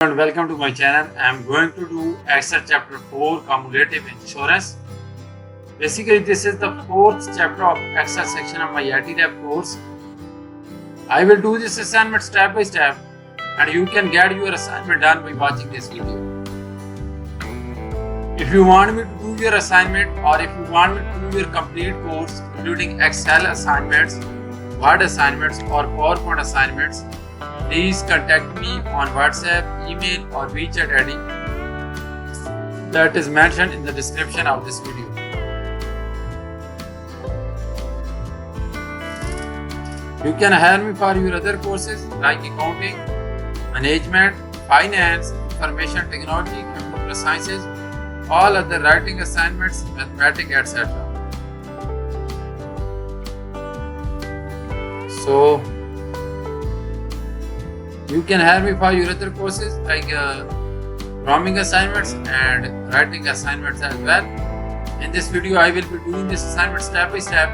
And welcome to my channel. I am going to do Excel chapter 4 cumulative insurance. Basically this is the fourth chapter of Excel section of my IT lab course. I will do this assignment step by step and you can get your assignment done by watching this video. If you want me to do your assignment or if you want me to do your complete course including Excel assignments, Word assignments or PowerPoint assignments, please contact me on WhatsApp, email or WeChat ID that is mentioned in the description of this video. You can hire me for your other courses like accounting, management, finance, information technology, computer sciences, all other writing assignments, mathematics, etc. So you can hire me for your other courses like programming assignments and writing assignments as well. In this video, I will be doing this assignment step by step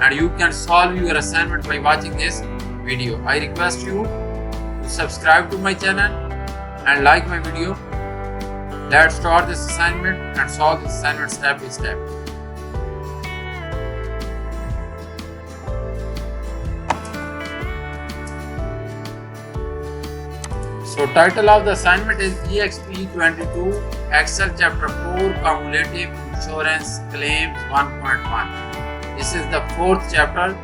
and you can solve your assignment by watching this video. I request you to subscribe to my channel and like my video. Let's start this assignment and solve this assignment step by step. So title of the assignment is Exp22 Excel chapter 4 Cumulative Insurance Claims 1.1. This is the fourth chapter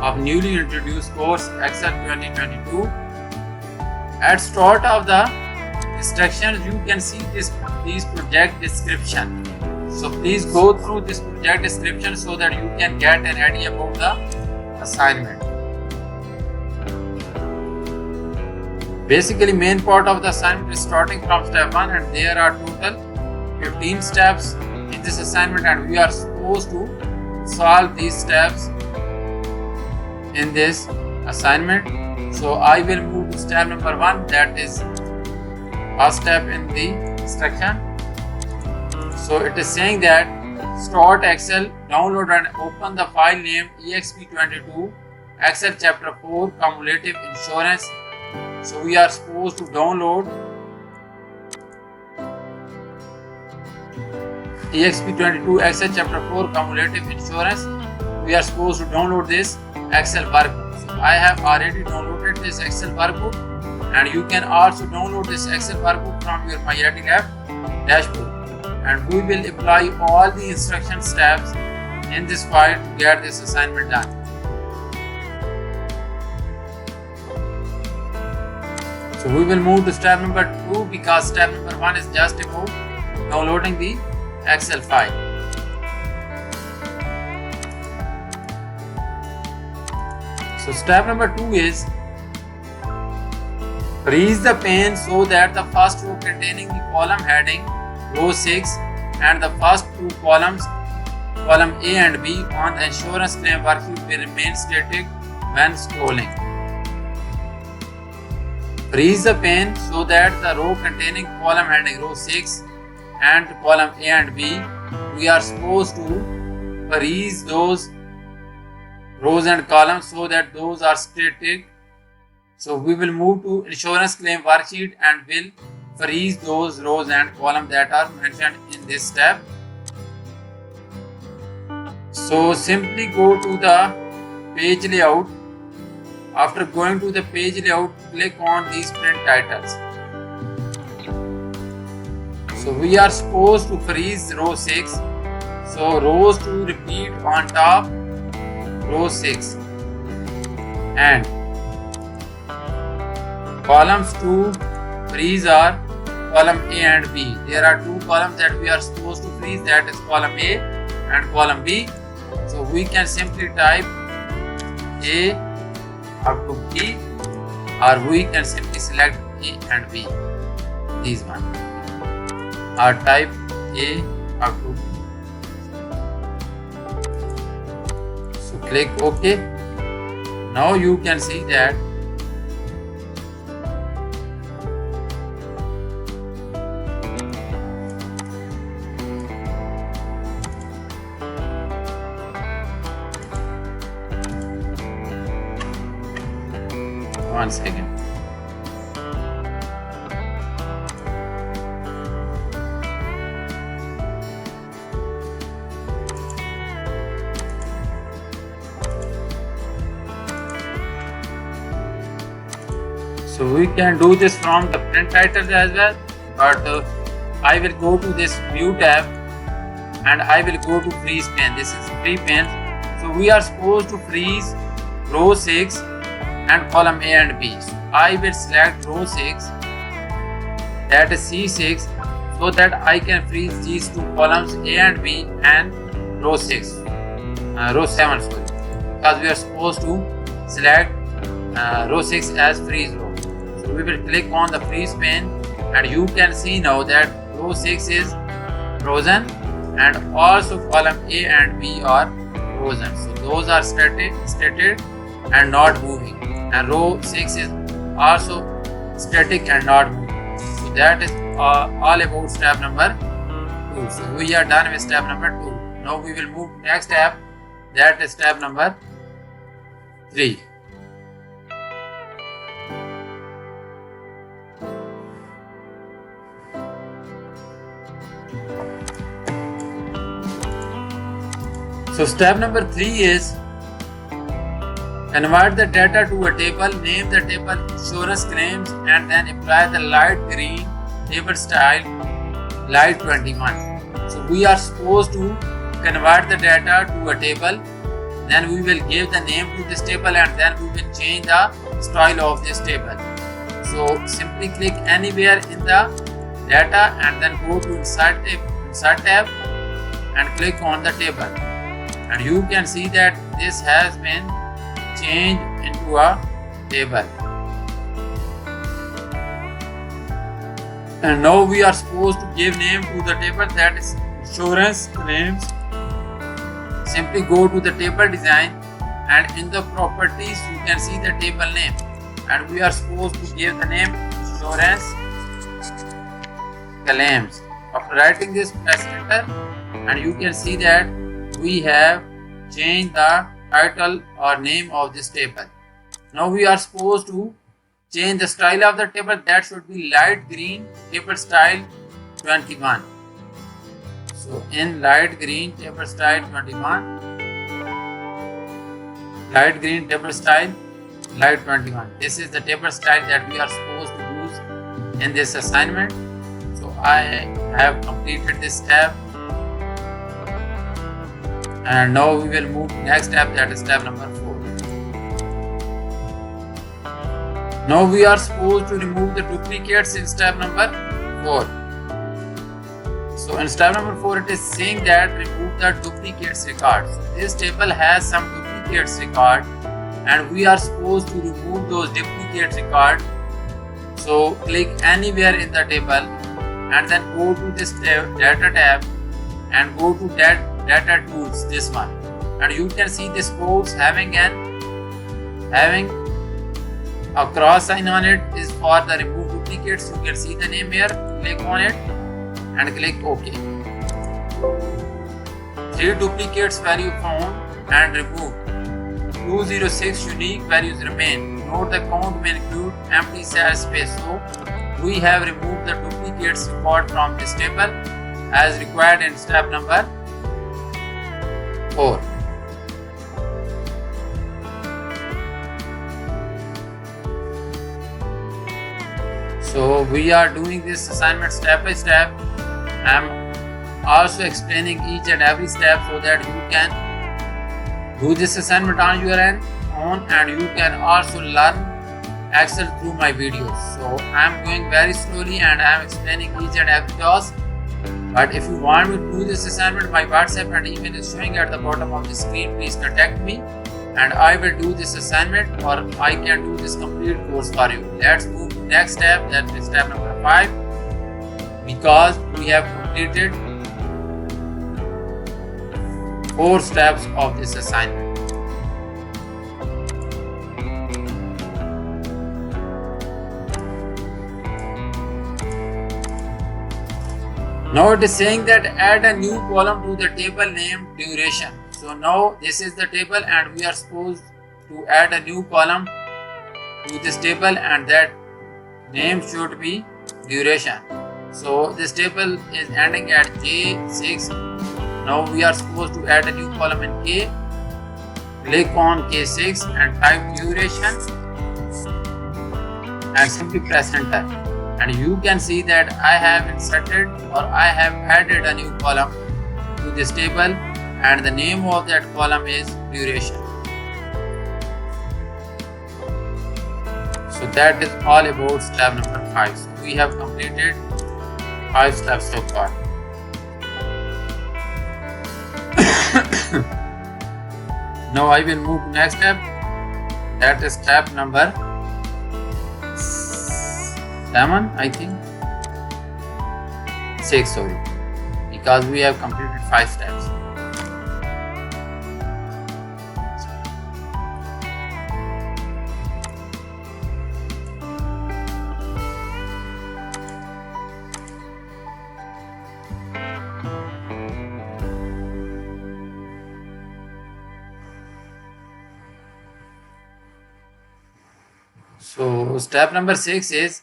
of newly introduced course Excel 2022. At start of the instructions you can see this project description. So please go through this project description so that you can get an idea about the assignment. Basically, main part of the assignment is starting from step 1 and there are total 15 steps in this assignment and we are supposed to solve these steps in this assignment. So I will move to step number 1, that is first step in the instruction. So it is saying that start Excel, download and open the file name Exp22 Excel chapter 4 Cumulative Insurance. So we are supposed to download Exp22 Excel chapter 4 cumulative insurance. We are supposed to download this Excel workbook. So I have already downloaded this Excel workbook and you can also download this Excel workbook from your My IT Lab dashboard. And we will apply all the instruction steps in this file to get this assignment done. So we will move to step number 2 because step number 1 is just about downloading the Excel file. So step number 2 is freeze the pane so that the first row containing the column heading row 6 and the first two columns column A and B on the insurance claim worksheet will remain static when scrolling. Freeze the pane so that the row containing column heading row 6 and column A and B, we are supposed to freeze those rows and columns so that those are static. So we will move to insurance claim worksheet and will freeze those rows and columns that are mentioned in this step. So simply go to the page layout. After going to the page layout, click on these print titles. So we are supposed to freeze row 6. So rows to repeat on top row 6 and columns to freeze are column A and B. There are two columns that we are supposed to freeze, that is column A and column B. So we can simply type A up to B or we can simply select A and B. These one or type A up to B. So click OK. Now you can see that one second. So we can do this from the print titles as well, but I will go to this view tab and I will go to freeze pane. This is free pane. So we are supposed to freeze row 6 and column A and B. So I will select row 6, that is C6, so that I can freeze these two columns A and B and row 7 sorry, because we are supposed to select row 6 as freeze row. So we will click on the freeze pane and you can see now that row 6 is frozen and also column A and B are frozen. So those are static and not moving, and row 6 is also static and not moving. So that is all about step number 2. So we are done with step number 2. Now we will move to next step, that is step number 3. So step number 3 is convert the data to a table, name the table insurance claims, and then apply the light green table style light 21. So we are supposed to convert the data to a table, then we will give the name to this table and then we will change the style of this table. So simply click anywhere in the data and then go to insert tab and click on the table, and you can see that this has been changed into a table. And now we are supposed to give name to the table, that is insurance claims. Simply go to the table design and in the properties you can see the table name, and we are supposed to give the name insurance claims. After writing this, press enter and you can see that we have changed the title or name of this table. Now we are supposed to change the style of the table, that should be light green table style 21. So in light green table style 21, light green table style light 21. This is the table style that we are supposed to use in this assignment. So I have completed this step. And now we will move to next step, that is step number 4. Now we are supposed to remove the duplicates in step number 4. So in step number 4 it is saying that remove the duplicates record. So this table has some duplicates record and we are supposed to remove those duplicates record. So click anywhere in the table and then go to this data tab and go to data tools, this one, and you can see this quotes having a cross sign on it is for the remove duplicates. You can see the name here, click on it and click OK. 3 duplicates value found and removed. 206 unique values remain. Note the count may include empty cell space. So we have removed the duplicates record from this table as required in step number 4. So we are doing this assignment step by step. I am also explaining each and every step so that you can do this assignment on your own and you can also learn Excel through my videos. So I am going very slowly and I am explaining each and every task. But if you want me to do this assignment, my WhatsApp and email is showing at the bottom of the screen. Please contact me and I will do this assignment or I can do this complete course for you. Let's move to next step, that is step number 5, because we have completed 4 steps of this assignment. Now it is saying that add a new column to the table named duration. So now this is the table and we are supposed to add a new column to this table and that name should be duration. So this table is ending at J6. Now we are supposed to add a new column in K. Click on K6 and type duration and simply press enter, and you can see that I have inserted or I have added a new column to this table, and the name of that column is duration. So that is all about step number 5. So we have completed 5 steps so far. Now I will move to next step. That is step number 7, I think. 6, sorry, because we have completed 5 steps. So step number 6 is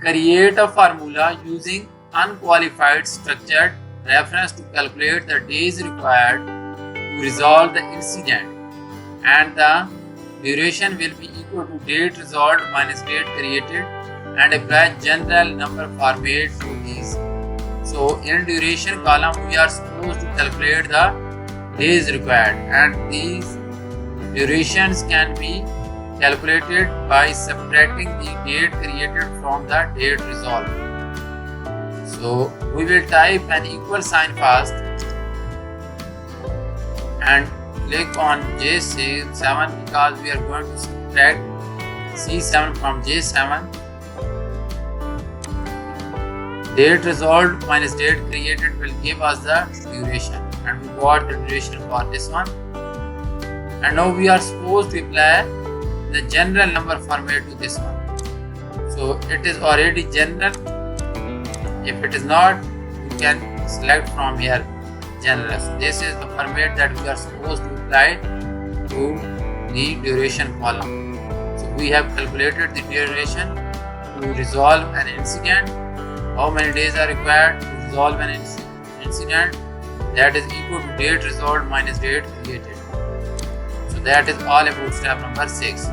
create a formula using unqualified structured reference to calculate the days required to resolve the incident, and the duration will be equal to date resolved minus date created, and apply general number format to these. So in duration column we are supposed to calculate the days required, and these durations can be calculated by subtracting the date created from the date resolved. So we will type an equal sign first and click on J7 because we are going to subtract C7 from J7. Date resolved minus date created will give us the duration, and we got the duration for this one. And now we are supposed to apply the general number format to this one. So it is already general. If it is not, you can select from here general. So this is the format that we are supposed to apply to the duration column. So we have calculated the duration to resolve an incident. How many days are required to resolve an incident? That is equal to date resolved minus date created. So that is all about step number 6.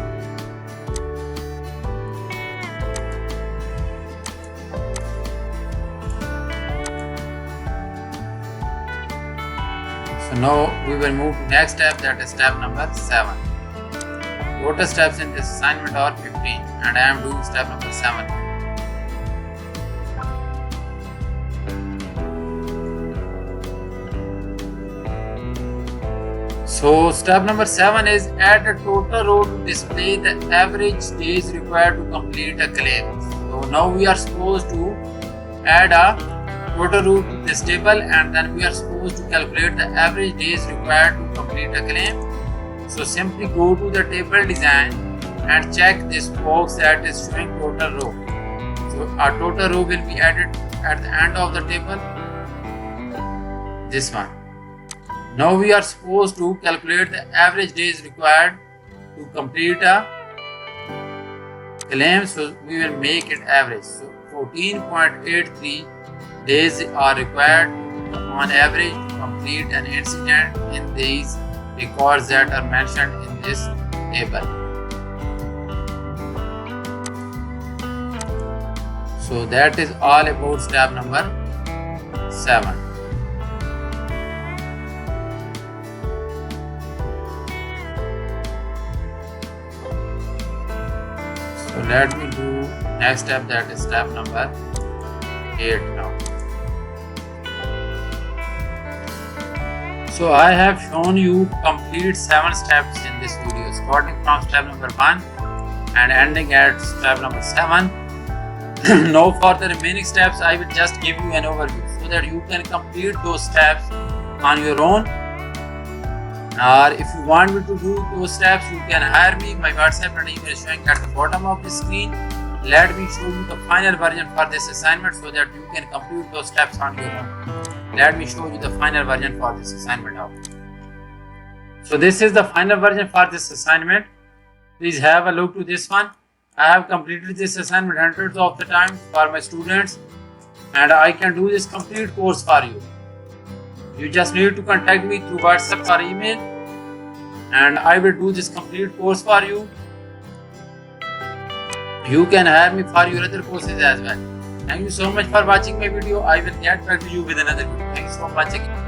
So now we will move to next step, that is step number 7. Total steps in this assignment are 15, and I am doing step number 7. So step number 7 is add a total row to display the average days required to complete a claim. So now we are supposed to add a total row to this table, and then we are supposed to calculate the average days required to complete a claim. So simply go to the table design and check this box that is showing total row. So our total row will be added at the end of the table, this one. Now we are supposed to calculate the average days required to complete a claim. So we will make it average. So 14.83 days are required on average to complete an incident in these records that are mentioned in this table. So that is all about step number 7. So let me do next step, that is step number 8 now. So I have shown you complete 7 steps in this video, starting from step number 1 and ending at step number 7. Now for the remaining steps I will just give you an overview so that you can complete those steps on your own. Or if you want me to do those steps, you can hire me. My WhatsApp and email is showing at the bottom of the screen. Let me show you the final version for this assignment so that you can complete those steps on your own. Let me show you the final version for this assignment now. So this is the final version for this assignment. Please have a look to this one. I have completed this assignment hundreds of the times for my students, and I can do this complete course for you. You just need to contact me through WhatsApp or email, and I will do this complete course for you. You can hire me for your other courses as well. Thank you so much for watching my video. I will get back to you with another video. Thanks for watching.